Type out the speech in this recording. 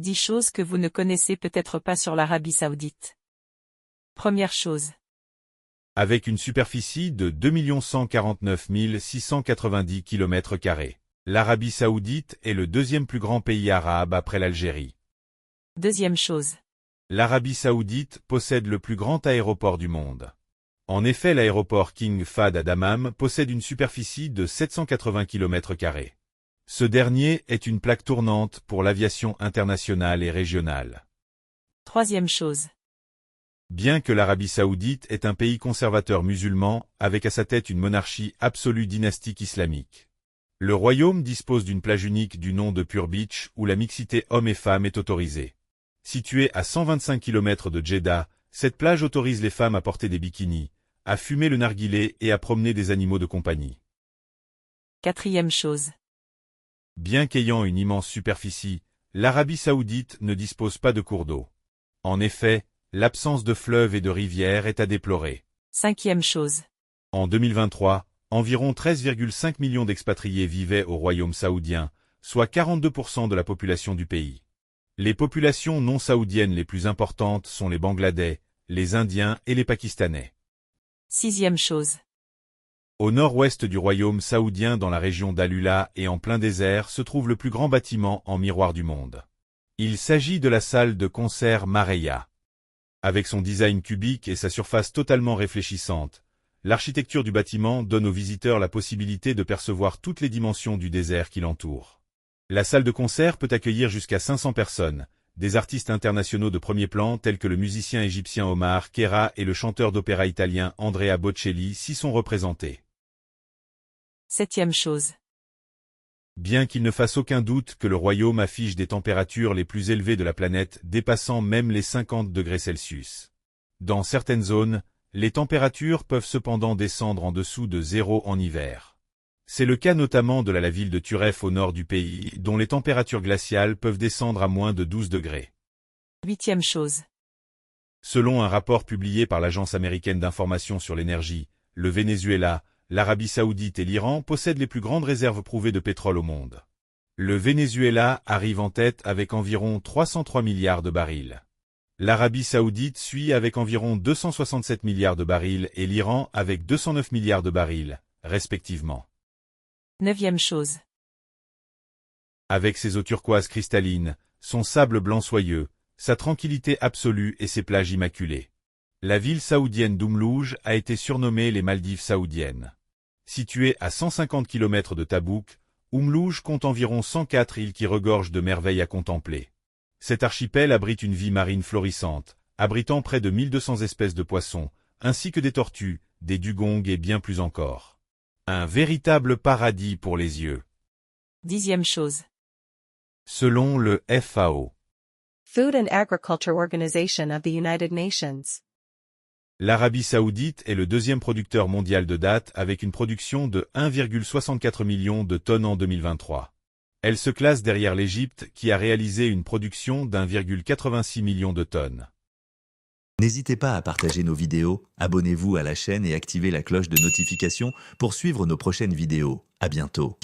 10 choses que vous ne connaissez peut-être pas sur l'Arabie Saoudite. Première chose. Avec une superficie de 2 149 690 km², l'Arabie Saoudite est le deuxième plus grand pays arabe après l'Algérie. Deuxième chose. L'Arabie Saoudite possède le plus grand aéroport du monde. En effet, l'aéroport King Fahd à Dammam possède une superficie de 780 km². Ce dernier est une plaque tournante pour l'aviation internationale et régionale. Troisième chose. Bien que l'Arabie Saoudite est un pays conservateur musulman, avec à sa tête une monarchie absolue dynastique islamique, le royaume dispose d'une plage unique du nom de Pure Beach où la mixité hommes et femmes est autorisée. Située à 125 km de Jeddah, cette plage autorise les femmes à porter des bikinis, à fumer le narguilé et à promener des animaux de compagnie. Quatrième chose. Bien qu'ayant une immense superficie, l'Arabie Saoudite ne dispose pas de cours d'eau. En effet, l'absence de fleuves et de rivières est à déplorer. Cinquième chose. En 2023, environ 13,5 millions d'expatriés vivaient au royaume saoudien, soit 42% de la population du pays. Les populations non saoudiennes les plus importantes sont les Bangladais, les Indiens et les Pakistanais. Sixième chose. Au nord-ouest du royaume saoudien dans la région d'Al-Ula et en plein désert se trouve le plus grand bâtiment en miroir du monde. Il s'agit de la salle de concert Mareya. Avec son design cubique et sa surface totalement réfléchissante, l'architecture du bâtiment donne aux visiteurs la possibilité de percevoir toutes les dimensions du désert qui l'entoure. La salle de concert peut accueillir jusqu'à 500 personnes. Des artistes internationaux de premier plan tels que le musicien égyptien Omar Kera et le chanteur d'opéra italien Andrea Bocelli s'y sont représentés. Septième chose. Bien qu'il ne fasse aucun doute que le royaume affiche des températures les plus élevées de la planète dépassant même les 50 degrés Celsius. Dans certaines zones, les températures peuvent cependant descendre en dessous de 0 en hiver. C'est le cas notamment de la ville de Turef au nord du pays, dont les températures glaciales peuvent descendre à moins de 12 degrés. Huitième chose. Selon un rapport publié par l'Agence américaine d'information sur l'énergie, le Venezuela, l'Arabie Saoudite et l'Iran possèdent les plus grandes réserves prouvées de pétrole au monde. Le Venezuela arrive en tête avec environ 303 milliards de barils. L'Arabie Saoudite suit avec environ 267 milliards de barils et l'Iran avec 209 milliards de barils, respectivement. Neuvième chose. Avec ses eaux turquoises cristallines, son sable blanc soyeux, sa tranquillité absolue et ses plages immaculées, la ville saoudienne d'Oumlouj a été surnommée les Maldives saoudiennes. Située à 150 km de Tabouk, Oumlouj compte environ 104 îles qui regorgent de merveilles à contempler. Cet archipel abrite une vie marine florissante, abritant près de 1200 espèces de poissons, ainsi que des tortues, des dugongs et bien plus encore. Un véritable paradis pour les yeux. Dixième chose. Selon le FAO, Food and Agriculture Organization of the United Nations, l'Arabie Saoudite est le deuxième producteur mondial de dattes avec une production de 1,64 million de tonnes en 2023. Elle se classe derrière l'Égypte qui a réalisé une production d'1,86 million de tonnes. N'hésitez pas à partager nos vidéos, abonnez-vous à la chaîne et activez la cloche de notification pour suivre nos prochaines vidéos. À bientôt.